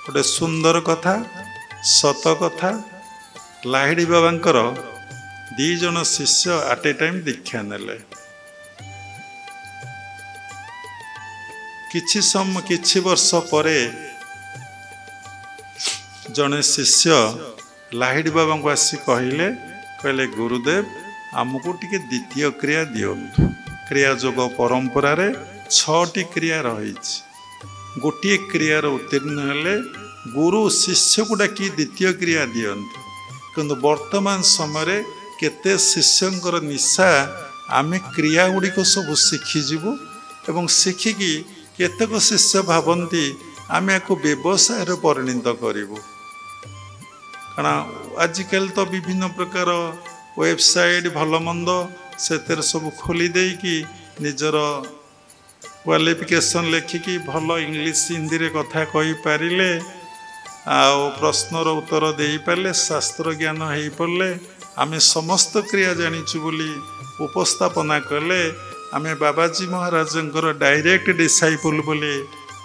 गोटे सुंदर कथा सत कथा लाहिड़ी बाबांकर दी जन शिष्य एट ए टाइम दीक्षा नेले किछि वर्ष परे जने शिष्य लाहिड़ी बाबा को आसी कहले गुरुदेव आमको टिके द्वितीय क्रिया दियंतु। क्रिया जोग परंपरा रे 6टी क्रिया रही गोटे क्रियार उत्तीर्ण हेले गुरु शिष्य को डाकी द्वितीय क्रिया दियंतु। किंतु वर्तमान समय केते शिष्यंकर निशा आमे क्रिया गुड़िक सब शिखिजु एवं शिखिकी केतक शिष्य भावती आम या व्यवसाय परिणत करूँ कारण आजिकल तो विभिन्न प्रकार वेबसाइट भल मंद से सब खोली देकी निजर क्वालिफिकेशन लेखिकी भल इंग्लिश हिंदी रे कथा कही पारिले आउ प्रश्नर उत्तर दे पारे शास्त्र ज्ञान हो पड़े आमे समस्त क्रिया जानिचु बोली उपस्थापना कले आमे बाबाजी महाराज डायरेक्ट डिसाइपल बोली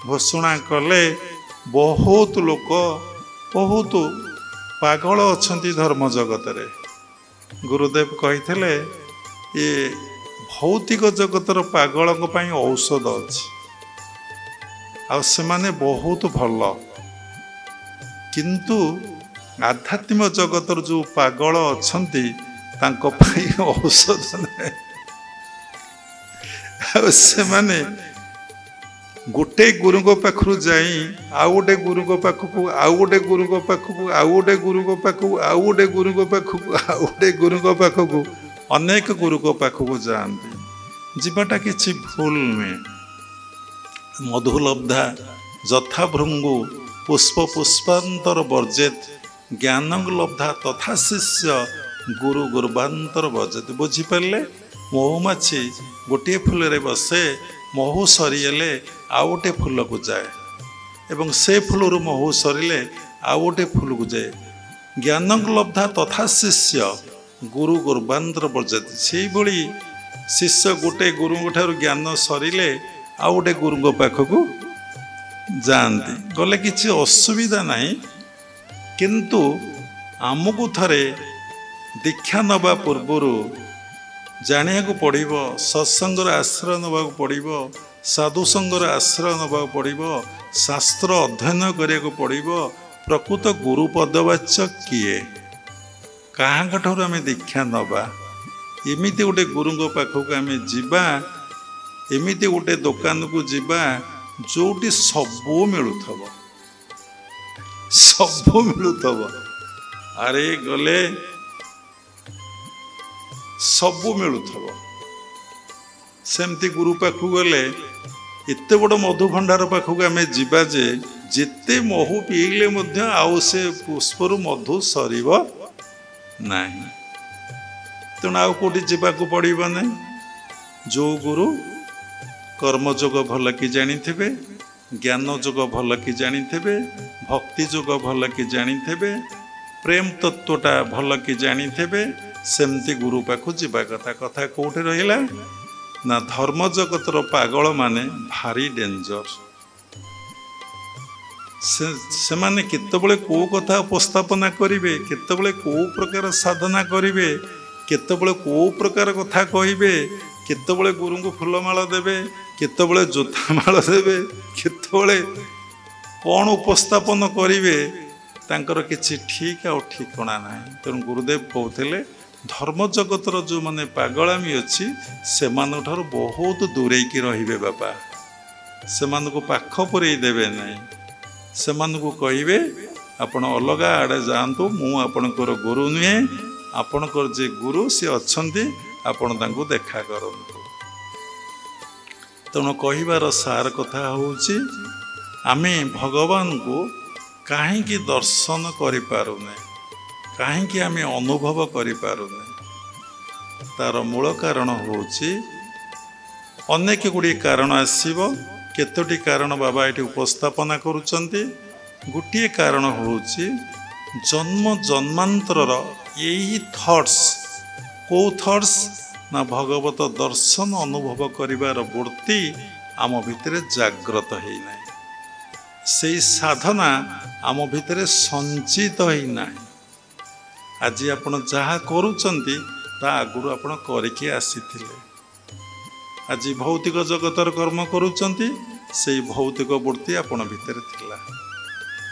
घोषणा कले। बहुत लोक बहुत पागल अच्छी धर्म जगत रे गुरुदेव कही ये भौतिक जगतर पागल औषध अच्छी आने बहुत भल किंतु आध्यात्मिक जगतर जो पागल अच्छा औषध नहीं गोटे गुरु पाखु जाई आउ गोटे गुरु पाखक आउ गोटे गुरु पाखक आउ गोटे गुरु पाखक आउ गोटे गुरु पाखक आउ गोटे गुरु पाखक अनेक गुरु पाखक जाती जीवाटा किसी भूल नुहे। मधुलब्धा जथा भृंगु पुष्प पुष्पांतर वर्जित ज्ञान लब्धा तथा शिष्य गुरु गुरुबांतर वर्जित। बुझीपारे महुमाछी गोटे फूल रे बसे महू सरीगले आउ गोटे फूल को जाए एवं से फूल महू सरिले आउ गोटे फूल को जाए। ज्ञान लब्धा तथा शिष्य गुरु गुरुबांतर वर्जित से भली शिष्य गोटे गुरु ठार ज्ञान सरिले आउ गोटे गुरु पाखक जाती गले किसी असुविधा नहीं किंतु आमको थरे दीक्षा नवा पूर्वर जानिया को पड़ो सत्संगर आश्रय नवा पड़ो साधु संगर आश्रय नवा पड़ो शास्त्र अध्ययन करिया पड़ो प्रकृत गुरु पदवाच्य किए क्या ठार आम दीक्षा नवा एमती गोटे गुरु पाखक आम जीवा एमती गोटे दुकान को जीवा जोटी सबू मिलुथब सबू मिलुथब अरे गले सबू मिलुथब सेमती गुरु पाखु गले एते बड़ मधु भंडार पाखक आम जीवा जे जेते महू पीले मध्य आउ से पुष्पर मधु सरीब नहीं तेणु आउ कौटी जावाक पड़ो नहीं। जो गुरु कर्मयोग भल कि जानी ज्ञान जोग भल कि जानी भक्ति जोग भल कि जानी प्रेम तत्वटा भल कि जानी सेमती गुरु पाखु जीवा कथा कथा कौटे रहिला ना धर्म जगतर पागल माने भारी डेंजर से माने केतबले को कथा उपस्थापना करिवे केतबले को प्रकार साधना करिवे केतबले को प्रकार कथा कहिबे केतबले गुरु को फूलमाला देवे केतबले जोतामाला देवे केतबले कौन उपस्थापन करिवे तांकर किछि ठीक आ ठिकणा नाही। तेणु गुरुदेव कहते धर्म जगतर जो माने पागलामी अच्छी से बहुत दूरे की रहिबे बापा से पाख पुरई देवे नहीं से कहिबे आपण अलग आड़े जातु मु आपणकर गुरु नुहे आपणकर जे गुरु सी अच्छंती आपण तांको देखा करंतु। तेणु कहिबार सार कथा होउची आमे भगवान को काहेकि दर्शन करि पारुने काहेकि आमे अनुभव करि पारुने तार मूल कारण होउची अनेक गुड़ी कारण आसीबो केतोटी कारण बाबा एटी उपस्थापना करुचंती। गोटे कारण होउची जन्म जन्मांतरर यही थॉट्स को थॉट्स ना भगवत दर्शन अनुभव करिवार वृत्ति आम भितर जाग्रत है ना से साधना आम भितर संचित ही ना। आज आपण जहा करूचंती ता आगुरु आपण करके आसीथिले। आज भौतिक जगतर कर्म करूचंती से भौतिक वृत्ति आपण भितर थिला।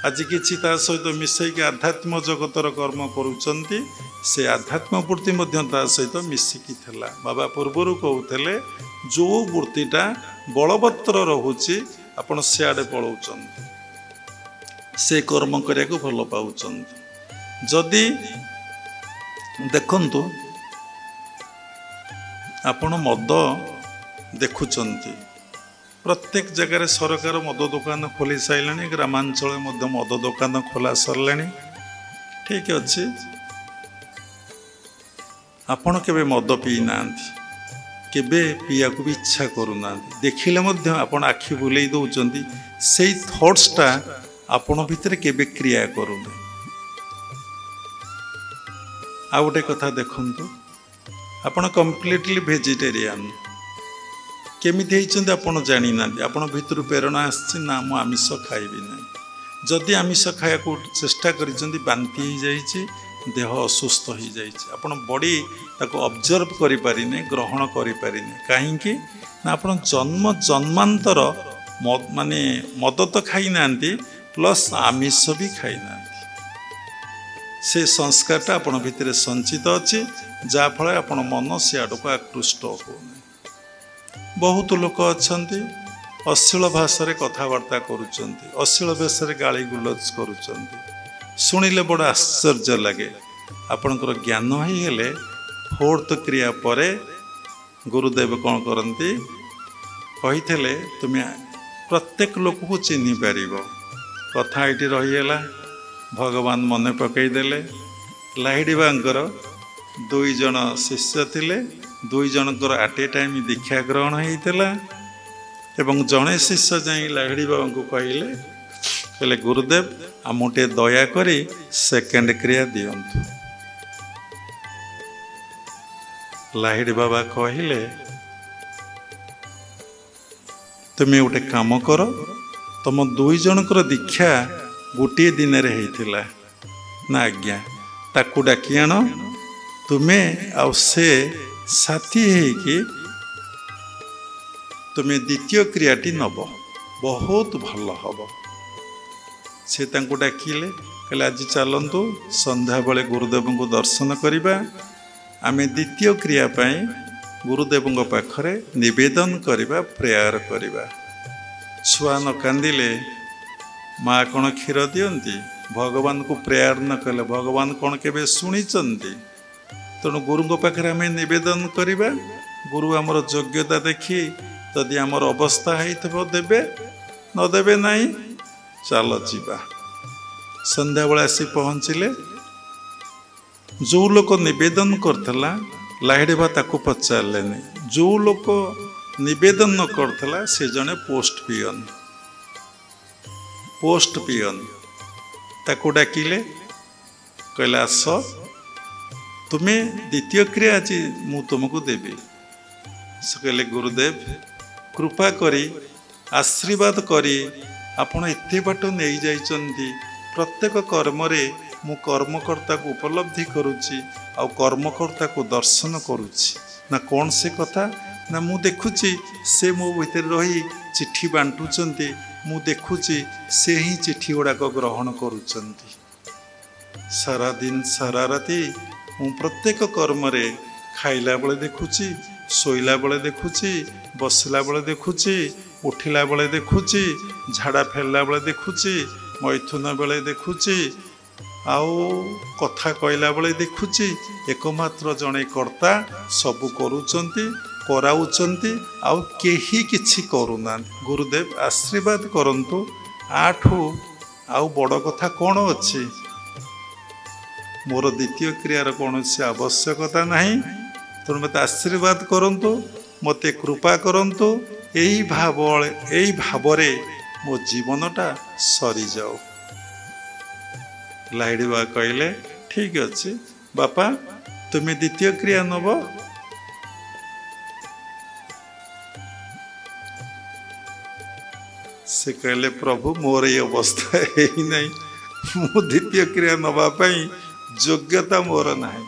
आज किछि ता सहित मिसई के आध्यात्म जगतर कर्म करूचंती से आध्यात्म वृत्ति मध्य ता सहित मिसिकी थिला। बाबा पूर्वरु कहउथले जो वृत्तिटा बलवत्तर रहुची आपण सियाडे पळौचंती से कर्म करिया को भल पाउचंती। जदि देखंतु आपण मद देखुचंती प्रत्येक जगह सरकार मद दुकान खोली साइलानी। ग्रामांचल मद दुकान खोला सरलानी। ठीक अच्छे आपण केबे मद पी नांती, केबे पिया को भी इच्छा करूना। देखिले मध्य आपण आखि बुलेई दउचंती सेई थॉट्सटा आपण भितर केबे क्रिया करूना। आ गोटे कथा देखंतु आपण कंप्लीटली वेजिटेरियन केमिति हेचंती आपण जानि ना। आपण भितर प्रेरणा आछि ना मु आमिष खाइबि नै। जदि आमिष खाया को चेष्टा करिसंती बांती हो जाइछि, देह असुस्थ हो जाइछि। आपण बॉडी ताको ऑब्जर्व करि पारिने, ग्रहण करि पारिने। काहेकि ना आपण जन्म जन्मांतर माने मद तो खाइ नांती प्लस आमिष भी खाइ नांती। से संस्कारटा आपण भितर संचित अछि जा फल आपण मन से आडको आकृष्ट हो। बहुत लोक अच्छे अश्लील भाषा कथबार्ता करुचंती, अश्लील भाषा गाली गुलज करुचंती। शुणिले बड़ आश्चर्य लगे। आपणकर ज्ञान ही हेले फोर्थ क्रिया परे गुरुदेव कौन करती कही तुम्हें प्रत्येक लोक को चिन्ह पार। कथा ये रहीगला। भगवान मन पकईदेले। लाहिड़ी बांकर 2 जन शिष्य थिले। 2 जनकर एट ए टाइम दीक्षा ग्रहण होता। एवं जड़े शिष्य जाई लाहिड़ी बाबा को कहले गुरुदेव आम टे दया करी सेकेंड क्रिया दियंतु। लाहिड़ी बाबा कहले तुम्हें गोटे काम कर, तुम 2 जनकर दीक्षा गोटे दिन रे होता ना आज्ञा, ताकू डाकी आण तुम्हें आउ से साथी है कि तुम्हें द्वितीय क्रियाटी नब बहुत भल हम। से डाकिले कहले आज चलतु संध्या बेले गुरुदेव को दर्शन करवा। आम द्वितीय क्रिया गुरुदेव पाखरे निवेदन करवा, प्रेयर करवा। छुआ न कांदिले माँ कौन क्षीर दियंती। भगवान को प्रेयर न कले भगवान कौन केबे शुणिचंती। तेणु गुरु पाखे आम नवेदन करवा। गुरु आमर योग्यता देखी जदि आमर अवस्था हो देवे न देवे नाई चल जीवा। संध्या बेला आसी पहुँचले। जो लोक नवेदन करथला लाहिड़ी बा ताकू पचारे नहीं। जो लोक नवेदन न करथला से जने पोस्ट पियन ताकू डाकिले कहला आस तुम्हें द्वितीय क्रिया आज मु तुमको देवी। से कहले गुरुदेव कृपा करी आशीर्वाद करी आपण एते बाट नहीं जाइचंती। प्रत्येक कर्म रे मु कर्मकर्ता को उपलब्धि करुच्ची आ कर्मकर्ता को दर्शन करुच्ची ना। कौन से कथा ना मु देखुची से मो भीतर रही चिट्ठी बांटुचंती। मु देखुची से ही चिट्ठी गुड़ाक ग्रहण करुचंती। सारा दिन सारा राति मु प्रत्येक कर्म रे खाइला बेले देखुची, शोइला बेले देखुची, बसला बेले देखुची, उठिला बेले देखुची, झाड़ा फेरला बेले देखुची, मैथुन बेले देखुची, आउ कथा कहला बेले देखुची। एकमात्र जड़े कर्ता सबू करुचंती, कराउचंती, आउ केही किछि करुना। गुरुदेव आशीर्वाद करंतु। आठू आउ बड़ कथा कौन अच्छी? मोर द्वितीय क्रियार कौन से आवश्यकता नहीं। तेणु मत आशीर्वाद करंतु, मते कृपा करंतु। यही भाव मो जीवनटा सरी जाओ। लाहिड़ी बा कहले ठीक अच्छे बापा तुम्हें द्वितीय क्रिया नब। से कहले प्रभु मोर ये अवस्था है ही नहीं। ମୁଁ ଦ୍ୱିତୀୟ କ୍ରିୟା ନେବା ପାଇଁ ଯୋଗ୍ୟତା ମୋର ନାହିଁ।